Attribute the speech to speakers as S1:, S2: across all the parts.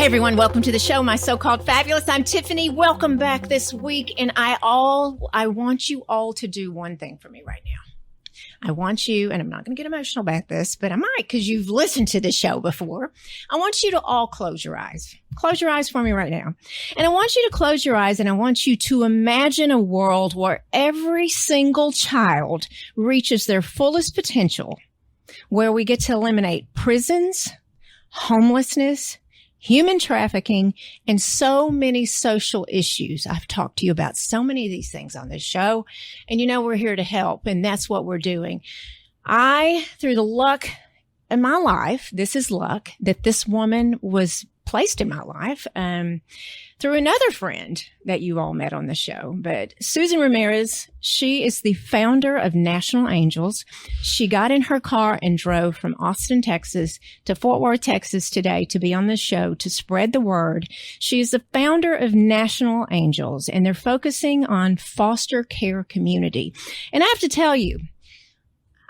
S1: Hey everyone, welcome to the show, My So-Called Fabulous. I'm Tiffany. Welcome back this week. And I want you all to do one thing for me right now. I want you, and I'm not going to get emotional about this, but I might because you've listened to the show before. I want you to all close your eyes. Close your eyes for me right now. And I want you to close your eyes and I want you to imagine a world where every single child reaches their fullest potential, where we get to eliminate prisons, homelessness, human trafficking, and so many social issues. I've talked to you about so many of these things on this show, and you know we're here to help, and that's what we're doing. Through the luck in my life, this is luck, that this woman was placed in my life through another friend that you all met on the show. But Susan Ramirez, she is the founder of National Angels. She got in her car and drove from Austin, Texas to Fort Worth, Texas today to be on the show to spread the word. She is the founder of National Angels, and they're focusing on foster care community. And I have to tell you,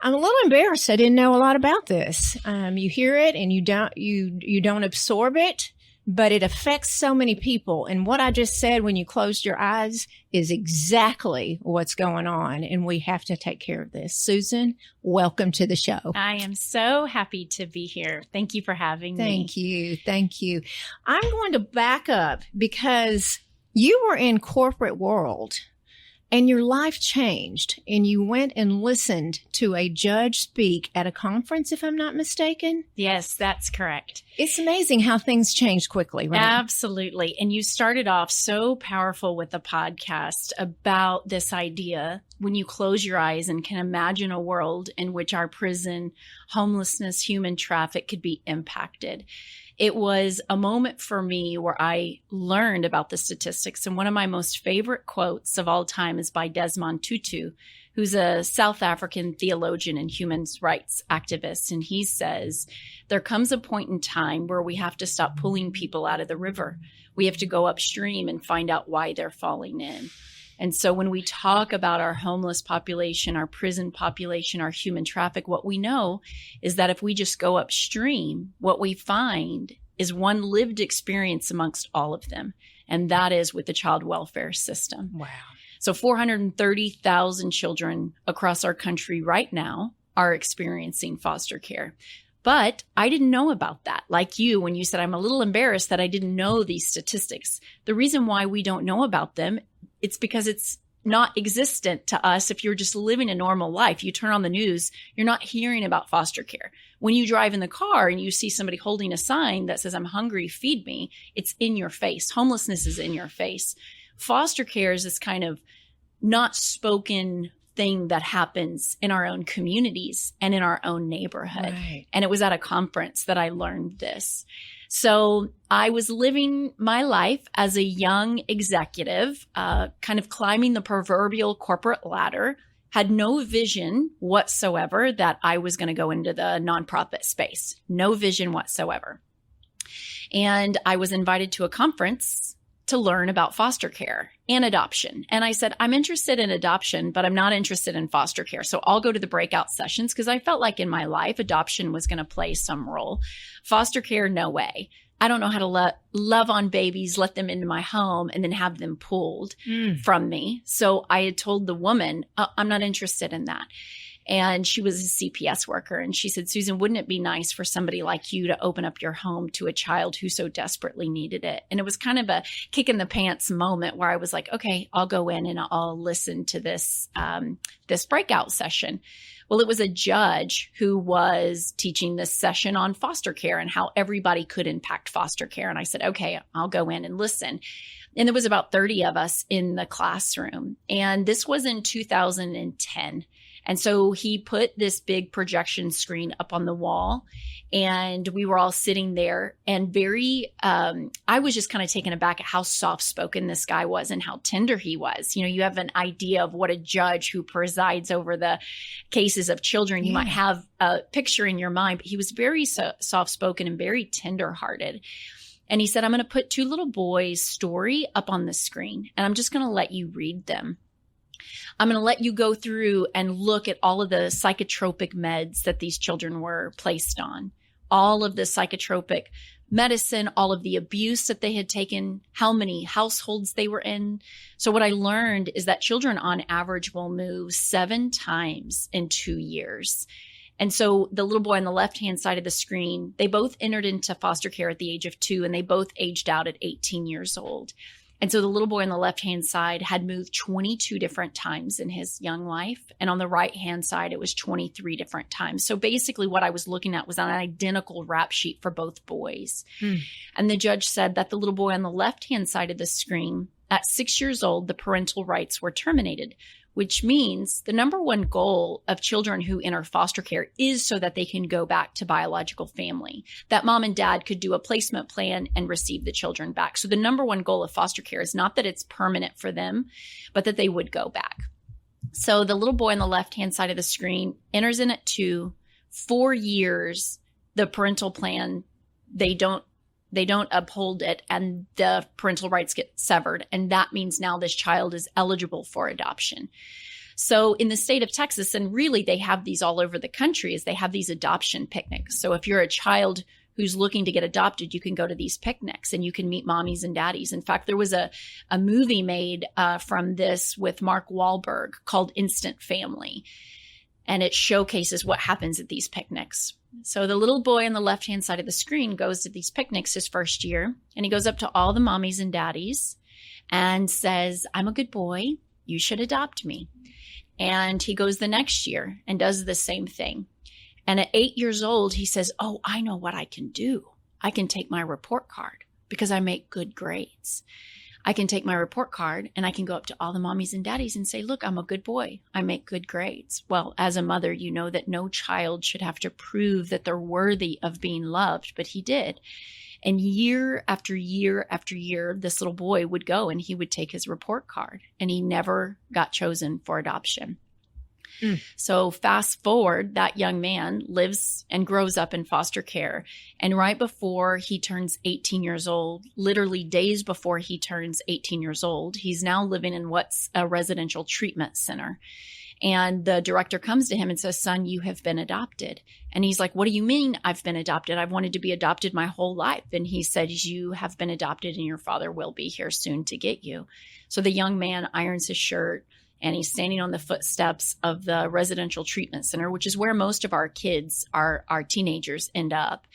S1: I'm a little embarrassed. I didn't know a lot about this. You hear it and you don't absorb it, but it affects so many people. And what I just said when you closed your eyes is exactly what's going on. And we have to take care of this. Susan, welcome to the show.
S2: I am so happy to be here. Thank you for having me.
S1: Thank you. Thank you. I'm going to back up because you were in corporate world. And your life changed, and you went and listened to a judge speak at a conference, if I'm not mistaken?
S2: Yes, that's correct.
S1: It's amazing how things change quickly, right?
S2: Absolutely. And you started off so powerful with the podcast about this idea when you close your eyes and can imagine a world in which our prison, homelessness, human traffic could be impacted. It was a moment for me where I learned about the statistics. And one of my most favorite quotes of all time is by Desmond Tutu, who's a South African theologian and human rights activist. And he says, there comes a point in time where we have to stop pulling people out of the river. We have to go upstream and find out why they're falling in. And so when we talk about our homeless population, our prison population, our human traffic, what we know is that if we just go upstream, what we find is one lived experience amongst all of them. And that is with the child welfare system.
S1: Wow.
S2: So 430,000 children across our country right now are experiencing foster care. But I didn't know about that. Like you, when you said, I'm a little embarrassed that I didn't know these statistics. The reason why we don't know about them, it's because it's not existent to us. If you're just living a normal life, you turn on the news, you're not hearing about foster care. When you drive in the car and you see somebody holding a sign that says, I'm hungry, feed me, it's in your face. Homelessness is in your face. Foster care is this kind of not spoken thing that happens in our own communities and in our own neighborhood.
S1: Right.
S2: And it was at a conference that I learned this. So I was living my life as a young executive, kind of climbing the proverbial corporate ladder, had no vision whatsoever that I was going to go into the nonprofit space. No vision whatsoever. And I was invited to a conference to learn about foster care and adoption. And I said, I'm interested in adoption, but I'm not interested in foster care. So I'll go to the breakout sessions because I felt like in my life, adoption was going to play some role. Foster care, no way. I don't know how to love on babies, let them into my home, and then have them pulled from me. So I had told the woman, I'm not interested in that. And she was a CPS worker. And she said, Susan, wouldn't it be nice for somebody like you to open up your home to a child who so desperately needed it? And it was kind of a kick in the pants moment where I was like, okay, I'll go in and I'll listen to this breakout session. Well, it was a judge who was teaching this session on foster care and how everybody could impact foster care. And I said, okay, I'll go in and listen. And there was about 30 of us in the classroom. And this was in 2010. And so he put this big projection screen up on the wall and we were all sitting there and I was just kind of taken aback at how soft-spoken this guy was and how tender he was. You know, you have an idea of what a judge who presides over the cases of children, you might have a picture in your mind, but he was very soft-spoken and very tender-hearted. And he said, I'm going to put two little boys' story up on the screen and I'm just going to let you read them. I'm going to let you go through and look at all of the psychotropic meds that these children were placed on, all of the psychotropic medicine, all of the abuse that they had taken, how many households they were in. So what I learned is that children on average will move 7 times in 2 years. And so the little boy on the left-hand side of the screen, they both entered into foster care at the age of 2, and they both aged out at 18 years old. And so the little boy on the left-hand side had moved 22 different times in his young life. And on the right-hand side, it was 23 different times. So basically what I was looking at was an identical rap sheet for both boys. And the judge said that the little boy on the left-hand side of the screen, at 6 years old, the parental rights were terminated, which means the number one goal of children who enter foster care is so that they can go back to biological family, that mom and dad could do a placement plan and receive the children back. So the number one goal of foster care is not that it's permanent for them, but that they would go back. So the little boy on the left-hand side of the screen enters in at 2, 4 years, the parental plan, they don't uphold it, and the parental rights get severed. And that means now this child is eligible for adoption. So in the state of Texas, and really they have these all over the country, is they have these adoption picnics. So if you're a child who's looking to get adopted, you can go to these picnics and you can meet mommies and daddies. In fact, there was a movie made from this with Mark Wahlberg called Instant Family. And it showcases what happens at these picnics. So the little boy on the left-hand side of the screen goes to these picnics his first year, and he goes up to all the mommies and daddies and says, "I'm a good boy. You should adopt me." And he goes the next year and does the same thing. And at 8 years old, he says, "Oh, I know what I can do. I can take my report card because I make good grades. I can take my report card and I can go up to all the mommies and daddies and say, look, I'm a good boy. I make good grades." Well, as a mother, you know that no child should have to prove that they're worthy of being loved, but he did. And year after year after year, this little boy would go and he would take his report card, and he never got chosen for adoption. So fast forward, that young man lives and grows up in foster care. And right before he turns 18 years old, literally days before he turns 18 years old, he's now living in what's a residential treatment center. And the director comes to him and says, "Son, you have been adopted." And he's like, "What do you mean I've been adopted? I've wanted to be adopted my whole life." And he said, "You have been adopted and your father will be here soon to get you." So the young man irons his shirt, and he's standing on the footsteps of the residential treatment center, which is where most of our kids, our teenagers, end up.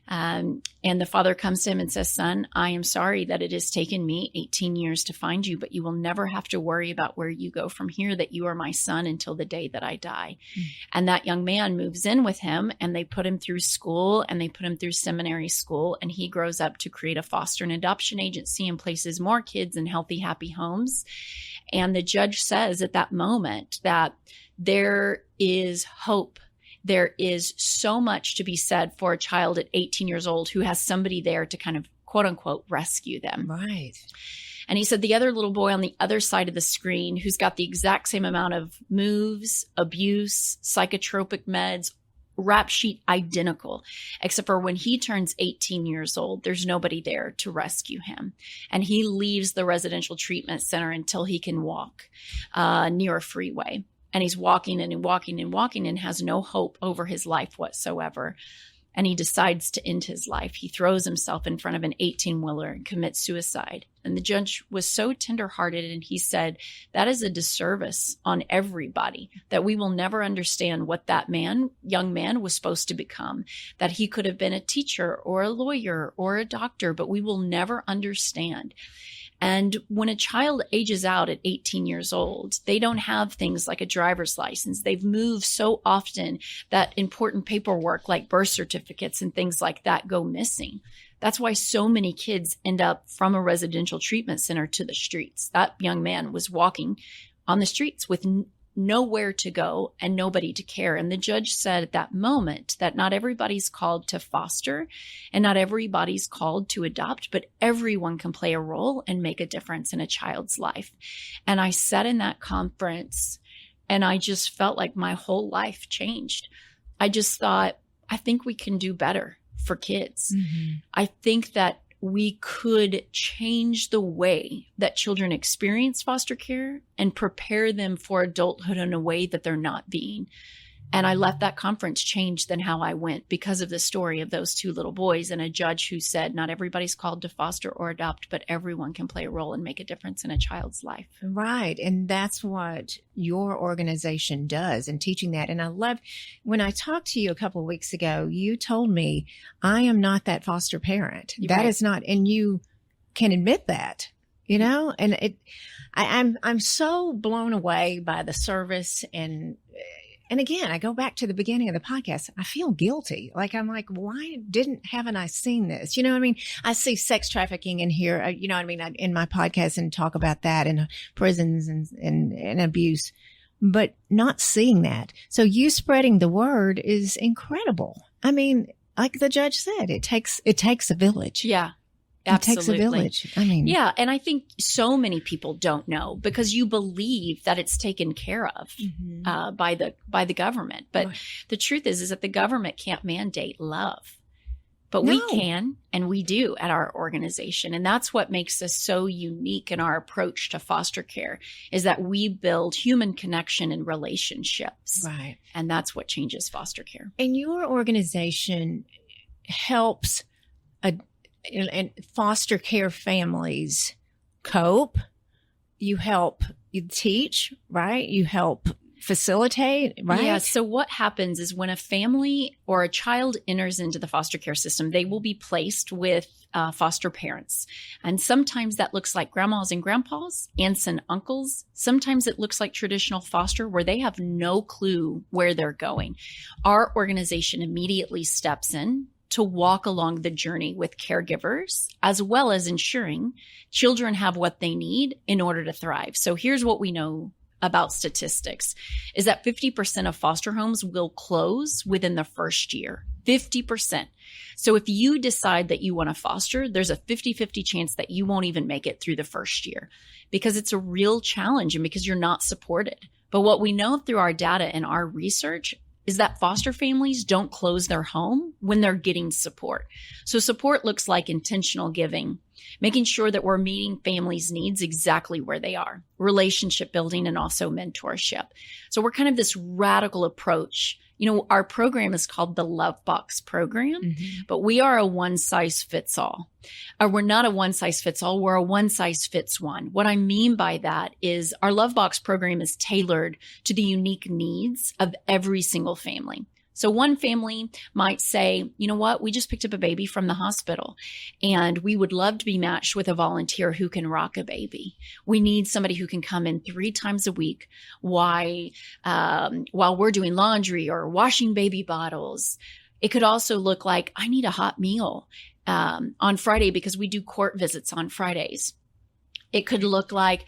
S2: And the father comes to him and says, "Son, I am sorry that it has taken me 18 years to find you, but you will never have to worry about where you go from here, that you are my son until the day that I die." And that young man moves in with him, and they put him through school, and they put him through seminary school, and he grows up to create a foster and adoption agency and places more kids in healthy, happy homes. And the judge says at that moment that there is hope. There is so much to be said for a child at 18 years old who has somebody there to kind of, quote unquote, rescue them.
S1: Right.
S2: And he said the other little boy on the other side of the screen, who's got the exact same amount of moves, abuse, psychotropic meds, rap sheet identical, except for when he turns 18 years old, there's nobody there to rescue him. And he leaves the residential treatment center until he can walk near a freeway. And he's walking and walking and walking and has no hope over his life whatsoever. And he decides to end his life. He throws himself in front of an 18-wheeler and commits suicide. And the judge was so tenderhearted, and he said, that is a disservice on everybody, that we will never understand what that young man was supposed to become, that he could have been a teacher or a lawyer or a doctor, but we will never understand. And when a child ages out at 18 years old, they don't have things like a driver's license. They've moved so often that important paperwork like birth certificates and things like that go missing. That's why so many kids end up from a residential treatment center to the streets. That young man was walking on the streets with nowhere to go and nobody to care. And the judge said at that moment that not everybody's called to foster and not everybody's called to adopt, but everyone can play a role and make a difference in a child's life. And I sat in that conference and I just felt like my whole life changed. I just thought, I think we can do better for kids. Mm-hmm. I think that we could change the way that children experience foster care and prepare them for adulthood in a way that they're not being And I left that conference changed than how I went because of the story of those two little boys and a judge who said, not everybody's called to foster or adopt, but everyone can play a role and make a difference in a child's life.
S1: Right. And that's what your organization does in teaching that. And I love when I talked to you a couple of weeks ago, you told me I am not that foster parent.
S2: You're
S1: that
S2: right.
S1: is not, and you can admit that, you know, and I'm so blown away by the service and again, I go back to the beginning of the podcast. I feel guilty. I'm like, why haven't I seen this? You know what I mean? I see sex trafficking in here, you know what I mean? In my podcast and talk about that in prisons and abuse, but not seeing that. So you spreading the word is incredible. I mean, like the judge said, it takes a village.
S2: Yeah.
S1: Absolutely. It takes a village. I mean,
S2: yeah. And I think so many people don't know because you believe that it's taken care of by the government. But the truth is that the government can't mandate love, but we can, and we do at our organization. And that's what makes us so unique in our approach to foster care is that we build human connection and relationships.
S1: Right.
S2: And that's what changes foster care.
S1: And your organization helps and foster care families cope. You help, you teach, right? You help facilitate, right?
S2: Yeah. So what happens is when a family or a child enters into the foster care system, they will be placed with foster parents. And sometimes that looks like grandmas and grandpas, aunts and uncles. Sometimes it looks like traditional foster where they have no clue where they're going. Our organization immediately steps in to walk along the journey with caregivers, as well as ensuring children have what they need in order to thrive. So here's what we know about statistics is that 50% of foster homes will close within the first year. 50%. So if you decide that you want to foster, there's a 50-50 chance that you won't even make it through the first year because it's a real challenge and because you're not supported. But what we know through our data and our research is that foster families don't close their home when they're getting support. So support looks like intentional giving, making sure that we're meeting families' needs exactly where they are, relationship building, and also mentorship. So we're kind of this radical approach. You know, our program is called the Love Box program, but we are a one-size-fits-all. Or we're not a one-size-fits-all, we're a one-size-fits-one. What I mean by that is our Love Box program is tailored to the unique needs of every single family. So one family might say, you know what, we just picked up a baby from the hospital and we would love to be matched with a volunteer who can rock a baby. We need somebody who can come in 3 times a week while we're doing laundry or washing baby bottles. It could also look like I need a hot meal on Friday because we do court visits on Fridays. It could look like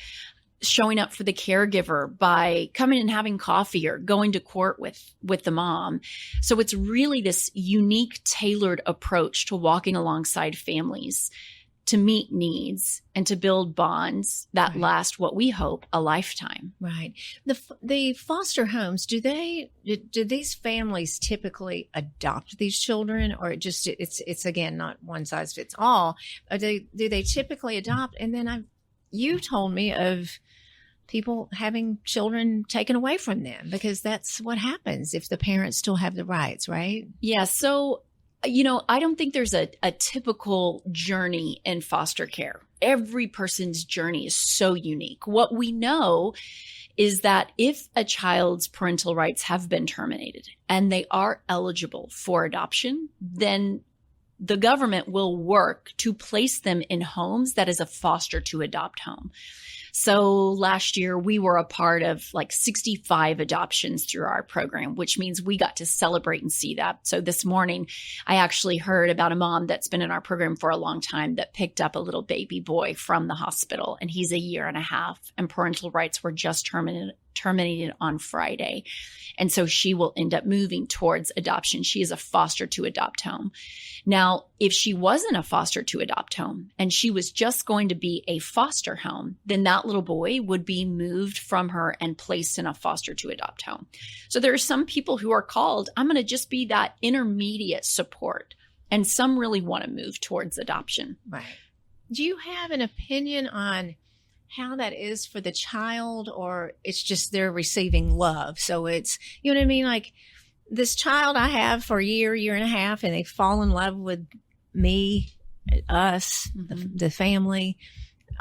S2: showing up for the caregiver by coming and having coffee or going to court with the mom. So it's really this unique, tailored approach to walking alongside families to meet needs and to build bonds that last what we hope a lifetime.
S1: Right. The foster homes, do these families typically adopt these children, or it's again not one size fits all? Or do they typically adopt? And then you told me of people having children taken away from them because that's what happens if the parents still have the rights, right?
S2: Yeah. So, you know, I don't think there's a typical journey in foster care. Every person's journey is so unique. What we know is that if a child's parental rights have been terminated and they are eligible for adoption, then the government will work to place them in homes that is a foster to adopt home. So last year we were a part of like 65 adoptions through our program, which means we got to celebrate and see that. So this morning I actually heard about a mom that's been in our program for a long time that picked up a little baby boy from the hospital, and he's 1.5 years, and parental rights were just terminated on Friday. And so she will end up moving towards adoption. She is a foster to adopt home. Now, if she wasn't a foster to adopt home and she was just going to be a foster home, then that little boy would be moved from her and placed in a foster to adopt home. So there are some people who are called, I'm going to just be that intermediate support. And some really want to move towards adoption.
S1: Right. Do you have an opinion on how that is for the child, or it's just they're receiving love? So it's, you know what I mean? Like this child I have for a year and a half, and they fall in love with me, us, the family.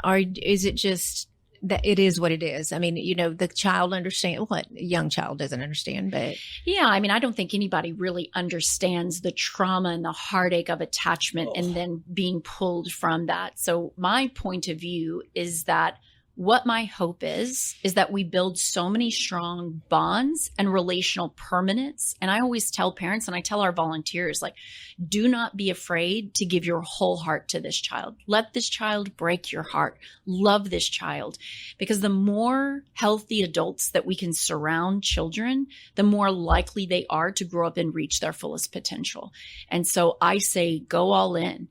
S1: Or is it just that it is what it is? I mean, you know, the child understand what a young child doesn't understand, but
S2: yeah, I mean, I don't think anybody really understands the trauma and the heartache of attachment and then being pulled from that. So my point of view is that what my hope is that we build so many strong bonds and relational permanence. And I always tell parents, and I tell our volunteers, like, do not be afraid to give your whole heart to this child. Let this child break your heart. Love this child. Because the more healthy adults that we can surround children, the more likely they are to grow up and reach their fullest potential. And so I say, go all in.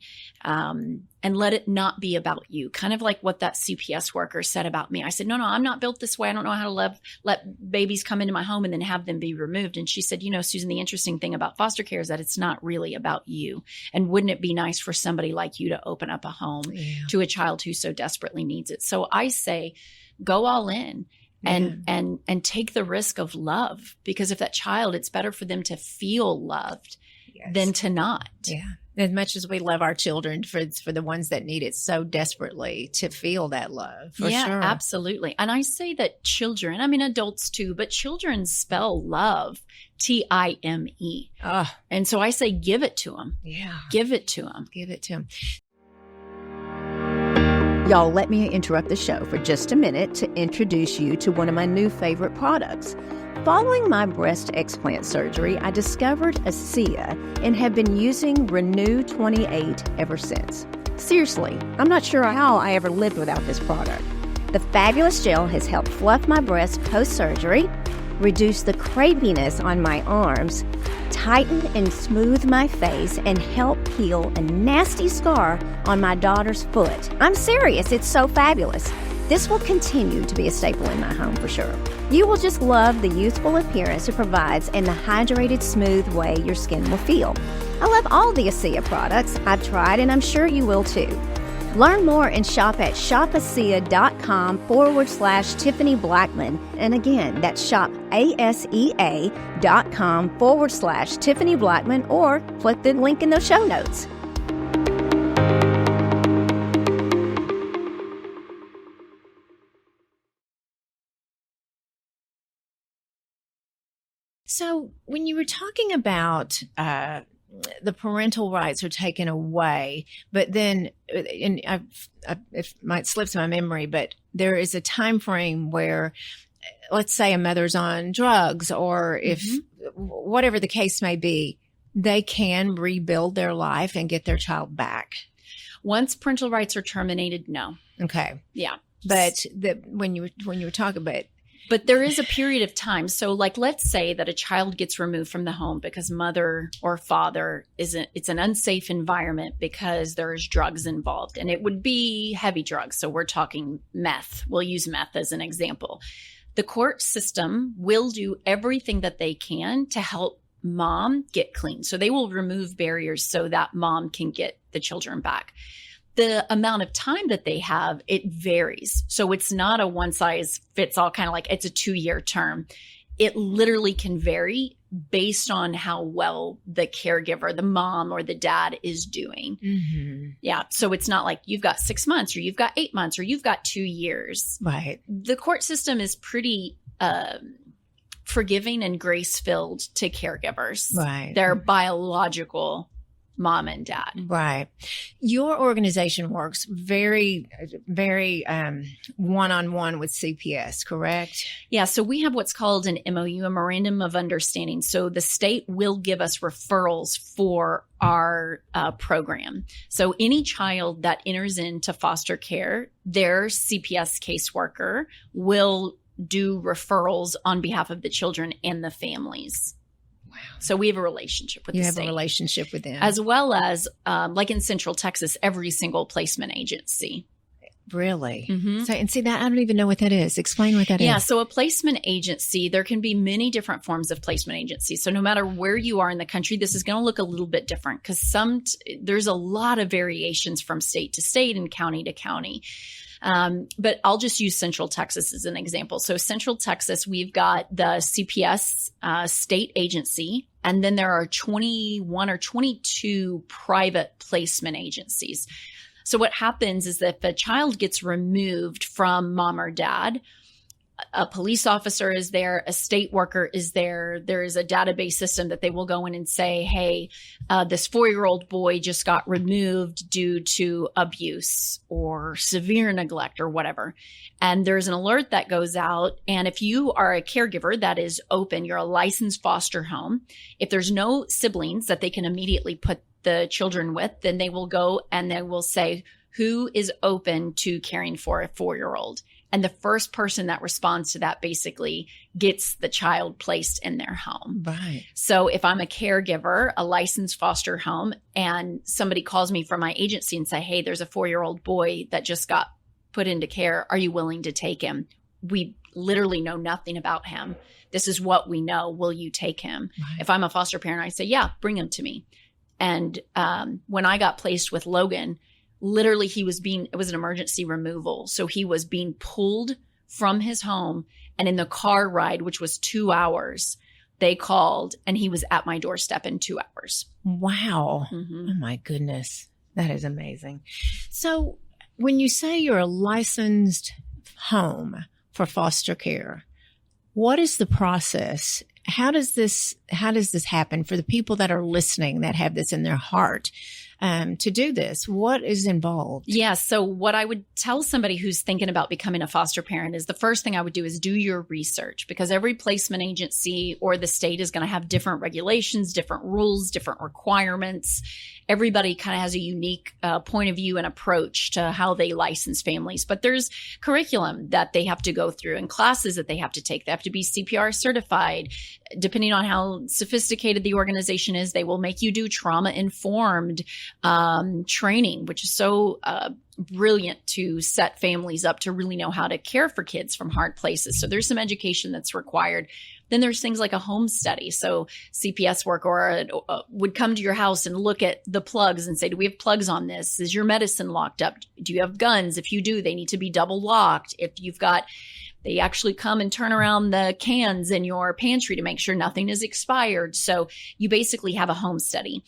S2: And let it not be about you. Kind of like what that CPS worker said about me. I said, no, I'm not built this way. I don't know how to let babies come into my home and then have them be removed. And she said, you know, Susan, the interesting thing about foster care is that it's not really about you. And wouldn't it be nice for somebody like you to open up a home to a child who so desperately needs it? So I say, go all in. And take the risk of love, because if that child, it's better for them to feel loved than to not.
S1: Yeah. As much as we love our children, for the ones that need it so desperately, to feel that love. For sure.
S2: Absolutely. And I say that children, I mean adults too, but children spell love Time. And so I say, give it to them.
S1: Yeah.
S2: Give it to them.
S1: Give it to them.
S3: Y'all, let me interrupt the show for just a minute to introduce you to one of my new favorite products. Following my breast explant surgery, I discovered ASEA and have been using Renew 28 ever since. Seriously, I'm not sure how I ever lived without this product. The fabulous gel has helped fluff my breasts post-surgery, reduce the crepiness on my arms, tighten and smooth my face, and help heal a nasty scar on my daughter's foot. I'm serious, it's so fabulous. This will continue to be a staple in my home for sure. You will just love the youthful appearance it provides and the hydrated, smooth way your skin will feel. I love all the ASEA products I've tried, and I'm sure you will too. Learn more and shop at shopasea.com/Tiffany Blackmon. And again, that's shopasea.com/Tiffany Blackmon, or click the link in the show notes.
S1: So when you were talking about the parental rights are taken away, but then, and it might slip my memory, but there is a time frame where, let's say a mother's on drugs, or if whatever the case may be, they can rebuild their life and get their child back.
S2: Once parental rights are terminated, no.
S1: Okay.
S2: Yeah.
S1: But when you were talking about,
S2: but there is a period of time. So like, let's say that a child gets removed from the home because mother or father it's an unsafe environment because there's drugs involved, and it would be heavy drugs. So we're talking meth. We'll use meth as an example. The court system will do everything that they can to help mom get clean. So they will remove barriers so that mom can get the children back. The amount of time that they have, it varies. So it's not a one size fits all, kind of like it's a 2-year term. It literally can vary based on how well the caregiver, the mom or the dad, is doing.
S1: Mm-hmm.
S2: Yeah. So it's not like you've got 6 months or you've got 8 months or you've got 2 years.
S1: Right.
S2: The court system is pretty forgiving and grace-filled to caregivers.
S1: Right.
S2: They're biological mom and dad.
S1: Right. Your organization works very, very one-on-one with CPS, correct?
S2: Yeah. So we have what's called an MOU, a Memorandum of Understanding. So the state will give us referrals for our program. So any child that enters into foster care, their CPS caseworker will do referrals on behalf of the children and the families.
S1: Wow.
S2: So we have a relationship with the state.
S1: You have a relationship with them.
S2: As well as, like in Central Texas, every single placement agency.
S1: Really?
S2: Mm-hmm.
S1: So, and see that, I don't even know what that is. Explain what that is.
S2: Yeah. So a placement agency, there can be many different forms of placement agencies. So no matter where you are in the country, this is going to look a little bit different because there's a lot of variations from state to state and county to county. But I'll just use Central Texas as an example. So Central Texas, we've got the CPS state agency, and then there are 21 or 22 private placement agencies. So what happens is that if a child gets removed from mom or dad, a police officer is there, a state worker is there. There is a database system that they will go in and say, hey, this 4-year-old boy just got removed due to abuse or severe neglect or whatever. And there's an alert that goes out. And if you are a caregiver that is open, you're a licensed foster home, if there's no siblings that they can immediately put the children with, then they will go and they will say, who is open to caring for a 4-year-old? And the first person that responds to that basically gets the child placed in their home.
S1: Right.
S2: So if I'm a caregiver, a licensed foster home, and somebody calls me from my agency and say, hey, there's a 4-year-old boy that just got put into care. Are you willing to take him? We literally know nothing about him. This is what we know. Will you take him?
S1: Right.
S2: If I'm a foster parent, I say, yeah, bring him to me. And when I got placed with Logan, literally it was an emergency removal. So he was being pulled from his home, and in the car ride, which was 2 hours, they called and he was at my doorstep in 2 hours.
S1: Wow.
S2: Mm-hmm.
S1: Oh my goodness. That is amazing. So when you say you're a licensed home for foster care, what is the process? How does this happen for the people that are listening that have this in their heart? To do this? What is involved?
S2: Yeah. So what I would tell somebody who's thinking about becoming a foster parent is the first thing I would do is do your research, because every placement agency or the state is going to have different regulations, different rules, different requirements. Everybody kind of has a unique point of view and approach to how they license families. But there's curriculum that they have to go through and classes that they have to take. They have to be CPR certified. Depending on how sophisticated the organization is, they will make you do trauma-informed training, which is so brilliant to set families up to really know how to care for kids from hard places. So there's some education that's required. Then there's things like a home study. So CPS worker would come to your house and look at the plugs and say, do we have plugs on this? Is your medicine locked up? Do you have guns? If you do, they need to be double locked. If you've got, they actually come and turn around the cans in your pantry to make sure nothing is expired. So you basically have a home study.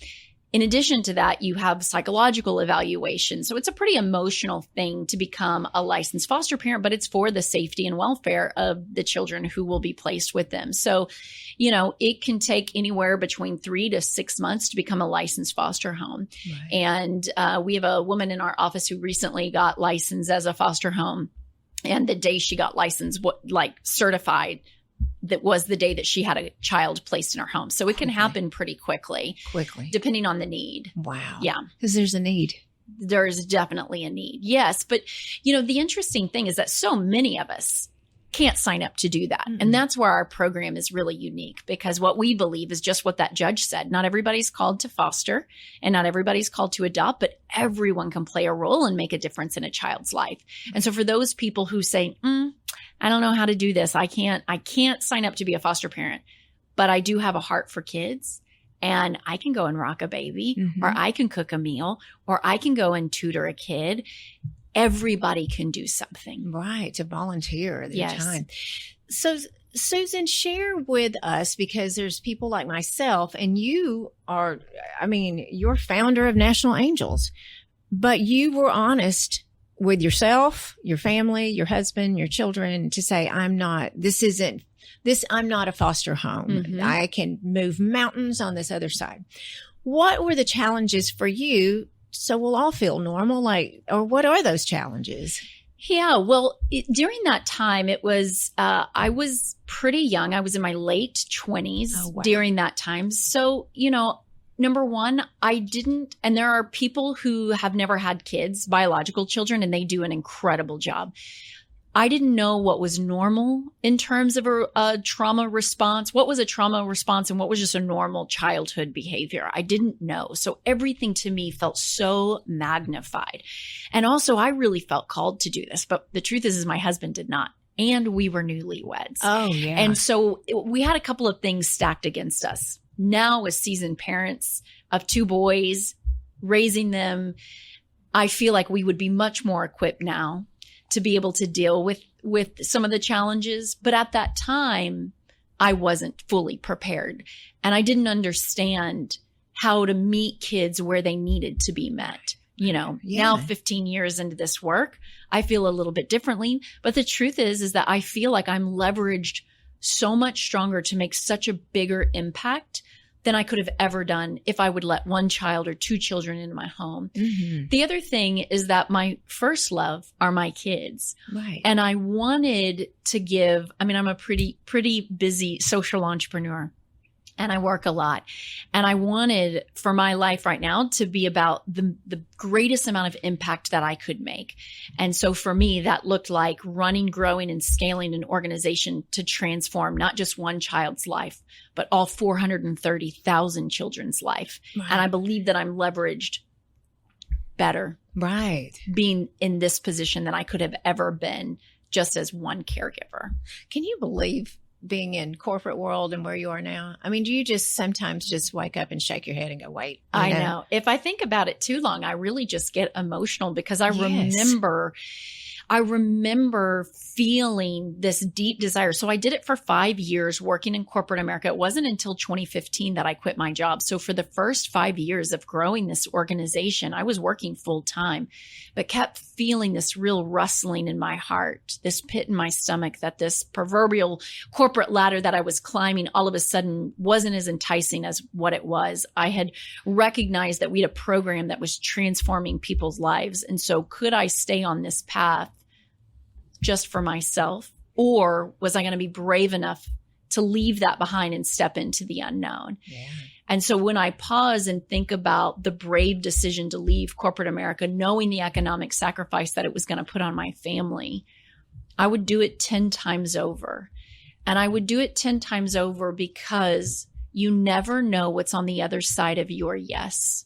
S2: In addition to that, you have psychological evaluation. So it's a pretty emotional thing to become a licensed foster parent, but it's for the safety and welfare of the children who will be placed with them. So, it can take anywhere between 3 to 6 months to become a licensed foster home. Right. And we have a woman in our office who recently got licensed as a foster home. And the day she got licensed, certified, that was the day that she had a child placed in her home. So it can happen pretty quickly, depending on the need.
S1: Wow.
S2: Yeah.
S1: Because there's a need.
S2: There's definitely a need. Yes. But, the interesting thing is that so many of us can't sign up to do that. Mm-hmm. And that's where our program is really unique, because what we believe is just what that judge said. Not everybody's called to foster and not everybody's called to adopt, but everyone can play a role and make a difference in a child's life. And so for those people who say, I don't know how to do this, I can't sign up to be a foster parent, but I do have a heart for kids, and I can go and rock a baby, mm-hmm. or I can cook a meal, or I can go and tutor a kid. Everybody can do something.
S1: Right. To volunteer their
S2: yes.
S1: time. So Susan, share with us, because there's people like myself, and you are, you're founder of National Angels, but you were honest with yourself, your family, your husband, your children, to say, I'm not a foster home. Mm-hmm. I can move mountains on this other side. What were the challenges for you? So we'll all feel normal, or what are those challenges?
S2: Yeah, well, during that time, it was, I was pretty young. I was in my late 20s during that time. So, number one, and there are people who have never had kids, biological children, and they do an incredible job. I didn't know what was normal in terms of a trauma response. What was a trauma response and what was just a normal childhood behavior? I didn't know. So everything to me felt so magnified. And also, I really felt called to do this. But the truth is my husband did not. And we were newlyweds.
S1: Oh, yeah.
S2: And so we had a couple of things stacked against us. Now, as seasoned parents of 2 boys, raising them, I feel like we would be much more equipped now to be able to deal with some of the challenges. But at that time, I wasn't fully prepared, and I didn't understand how to meet kids where they needed to be met. Now 15 years into this work, I feel a little bit differently. But the truth is that I feel like I'm leveraged so much stronger to make such a bigger impact than I could have ever done if I would let one child or two children into my home. Mm-hmm. The other thing is that my first love are my kids.
S1: Right.
S2: And I wanted to give, I'm a pretty busy social entrepreneur. And I work a lot. And I wanted for my life right now to be about the greatest amount of impact that I could make. And so for me, that looked like running, growing, and scaling an organization to transform not just one child's life, but all 430,000 children's life. Right. And I believe that I'm leveraged better.
S1: Right.
S2: Being in this position than I could have ever been just as one caregiver.
S1: Can you believe being in corporate world and where you are now? I mean, do you just sometimes just wake up and shake your head and go, wait?
S2: I know. If I think about it too long, I really just get emotional because I remember feeling this deep desire. So I did it for 5 years working in corporate America. It wasn't until 2015 that I quit my job. So for the first 5 years of growing this organization, I was working full time, but kept feeling this real rustling in my heart, this pit in my stomach, that this proverbial corporate ladder that I was climbing all of a sudden wasn't as enticing as what it was. I had recognized that we had a program that was transforming people's lives. And so could I stay on this path just for myself, or was I going to be brave enough to leave that behind and step into the unknown? Yeah. And so when I pause and think about the brave decision to leave corporate America, knowing the economic sacrifice that it was going to put on my family, I would do it 10 times over. And I would do it 10 times over because you never know what's on the other side of your yes.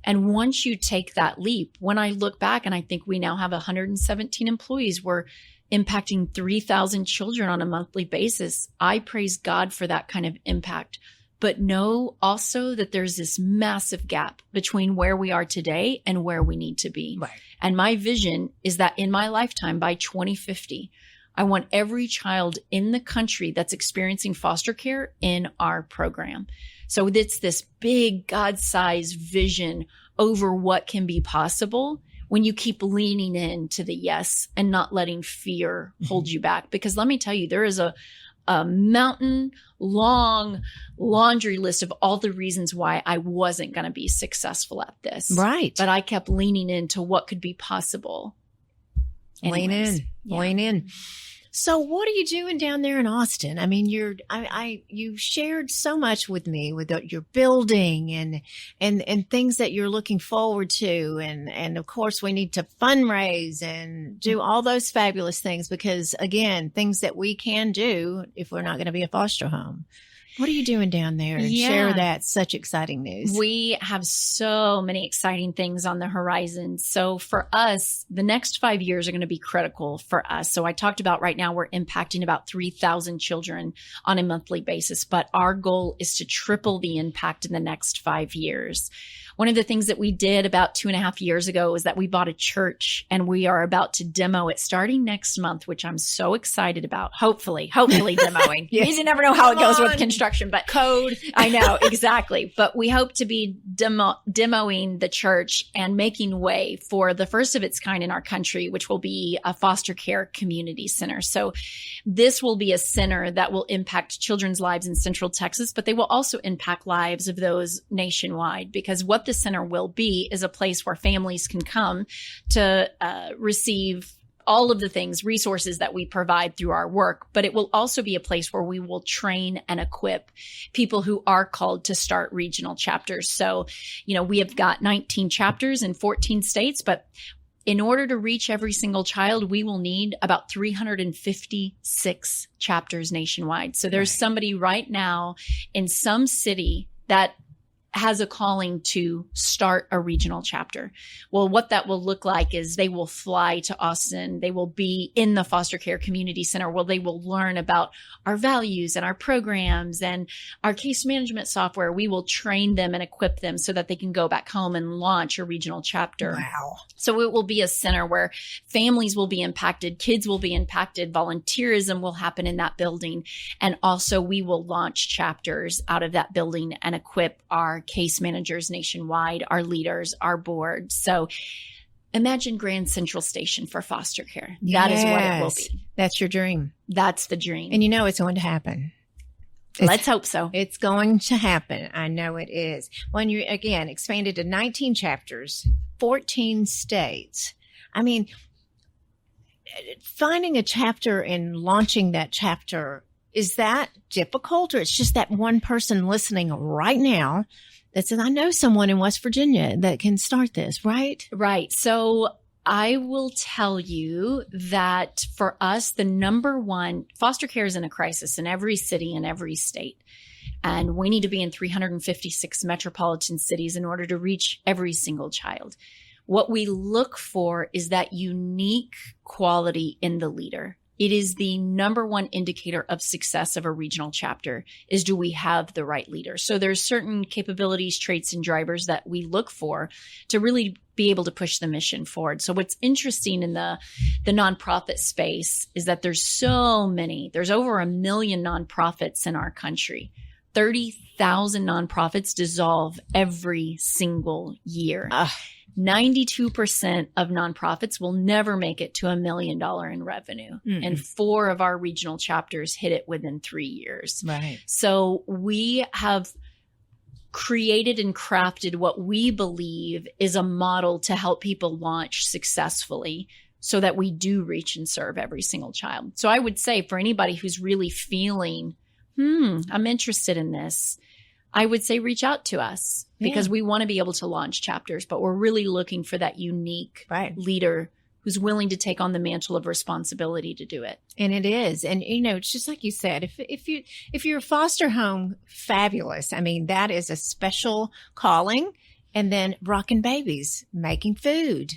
S2: And once you take that leap, when I look back and I think we now have 117 employees, we're impacting 3,000 children on a monthly basis. I praise God for that kind of impact, but know also that there's this massive gap between where we are today and where we need to be.
S1: Right.
S2: And my vision is that in my lifetime, by 2050, I want every child in the country that's experiencing foster care in our program. So it's this big God-sized vision over what can be possible when you keep leaning into the yes and not letting fear hold you back. Because let me tell you, there is a mountain long laundry list of all the reasons why I wasn't going to be successful at this.
S1: Right.
S2: But I kept leaning into what could be possible.
S1: Lean in. So what are you doing down there in Austin? I mean, you shared so much with me with your building and things that you're looking forward to. And of course we need to fundraise and do all those fabulous things because again, things that we can do if we're not going to be a foster home. What are you doing down there? And share that. Such exciting news.
S2: We have so many exciting things on the horizon. So for us, the next 5 years are going to be critical for us. So I talked about right now, we're impacting about 3,000 children on a monthly basis, but our goal is to triple the impact in the next 5 years. One of the things that we did about 2.5 years ago is that we bought a church and we are about to demo it starting next month, which I'm so excited about. Hopefully demoing.
S1: Yes.
S2: You never know how it goes with construction, but code. I know, exactly. But we hope to be demoing the church and making way for the first of its kind in our country, which will be a foster care community center. So this will be a center that will impact children's lives in Central Texas, but they will also impact lives of those nationwide, because what the center will be is a place where families can come to receive all of the things, resources that we provide through our work, but it will also be a place where we will train and equip people who are called to start regional chapters. So, we have got 19 chapters in 14 states, but in order to reach every single child, we will need about 356 chapters nationwide. So there's somebody right now in some city that has a calling to start a regional chapter. Well, what that will look like is they will fly to Austin. They will be in the foster care community center where they will learn about our values and our programs and our case management software. We will train them and equip them so that they can go back home and launch a regional chapter.
S1: Wow.
S2: So it will be a center where families will be impacted, kids will be impacted, volunteerism will happen in that building. And also we will launch chapters out of that building and equip our case managers nationwide, our leaders, our board. So imagine Grand Central Station for foster care. That is what it will be.
S1: That's your dream.
S2: That's the dream.
S1: And you know it's going to happen.
S2: Let's hope so.
S1: It's going to happen. I know it is. When you, again, expanded to 19 chapters, 14 states. I mean, finding a chapter and launching that chapter, is that difficult, or it's just that one person listening right now that says, I know someone in West Virginia that can start this, right?
S2: Right. So I will tell you that for us, the number one, foster care is in a crisis in every city and every state. And we need to be in 356 metropolitan cities in order to reach every single child. What we look for is that unique quality in the leader. It is the number one indicator of success of a regional chapter is, do we have the right leader? So there's certain capabilities, traits, and drivers that we look for to really be able to push the mission forward. So what's interesting in the nonprofit space is that there's over 1 million nonprofits in our country. 30,000 nonprofits dissolve every single year. 92% of nonprofits will never make it to $1 million in revenue. Mm-hmm. And 4 of our regional chapters hit it within 3 years.
S1: Right.
S2: So we have created and crafted what we believe is a model to help people launch successfully so that we do reach and serve every single child. So I would say for anybody who's really feeling, I'm interested in this, I would say reach out to us because we want to be able to launch chapters, but we're really looking for that unique leader who's willing to take on the mantle of responsibility to do it.
S1: And it is. And, you know, it's just like you said, if you're a foster home, fabulous. I mean, that is a special calling. And then rocking babies, making food,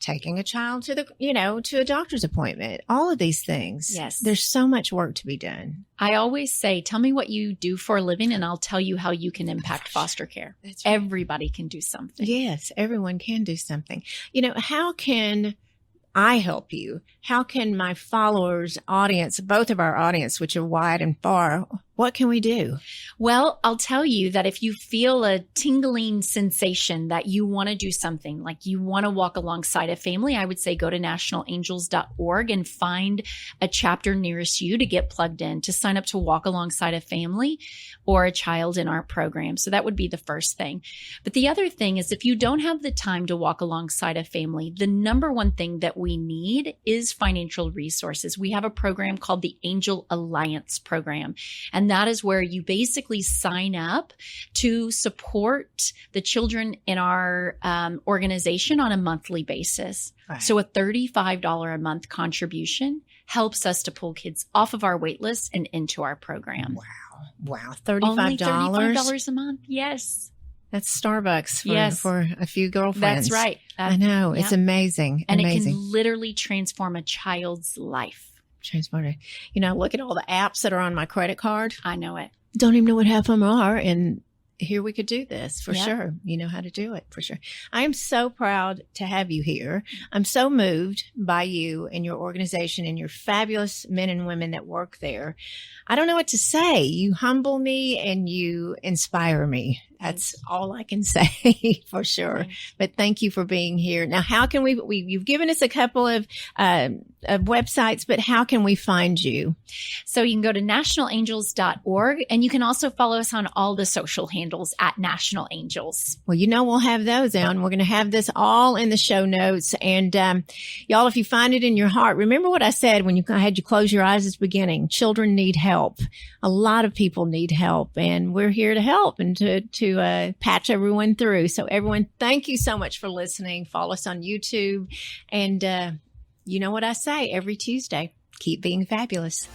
S1: taking a child to to a doctor's appointment, all of these things.
S2: Yes.
S1: There's so much work to be done.
S2: I always say, tell me what you do for a living and I'll tell you how you can impact foster care.
S1: That's right.
S2: Everybody can do something.
S1: Yes, everyone can do something. You know, how can I help you? How can my followers, audience, both of our audience, which are wide and far, what can we do?
S2: Well, I'll tell you that if you feel a tingling sensation that you want to do something, like you want to walk alongside a family, I would say go to nationalangels.org and find a chapter nearest you to get plugged in, to sign up to walk alongside a family or a child in our program. So that would be the first thing. But the other thing is, if you don't have the time to walk alongside a family, the number one thing that we need is financial resources. We have a program called the Angel Alliance Program, and that is where you basically sign up to support the children in our organization on a monthly basis. Right. So a $35 a month contribution helps us to pull kids off of our wait list and into our program.
S1: Wow. $35?
S2: Only $35 a month. Yes.
S1: That's Starbucks for a few girlfriends.
S2: That's right.
S1: I know. It's amazing.
S2: And
S1: amazing.
S2: It can literally transform a child's life.
S1: Transformative. You know, look at all the apps that are on my credit card.
S2: I know it.
S1: Don't even know what half of them are. And here we could do this for sure. You know how to do it for sure. I am so proud to have you here. I'm so moved by you and your organization and your fabulous men and women that work there. I don't know what to say. You humble me and you inspire me. That's all I can say for sure. But thank you for being here. Now, how can you've given us a couple of websites, but how can we find you?
S2: So you can go to nationalangels.org, and you can also follow us on all the social handles at National Angels.
S1: Well, you know, we'll have those on. We're going to have this all in the show notes. And y'all, if you find it in your heart, remember what I said when I had you close your eyes at the beginning. Children need help. A lot of people need help, and we're here to help and to patch everyone through. So everyone, thank you so much for listening. Follow us on YouTube. And you know what I say every Tuesday, keep being fabulous.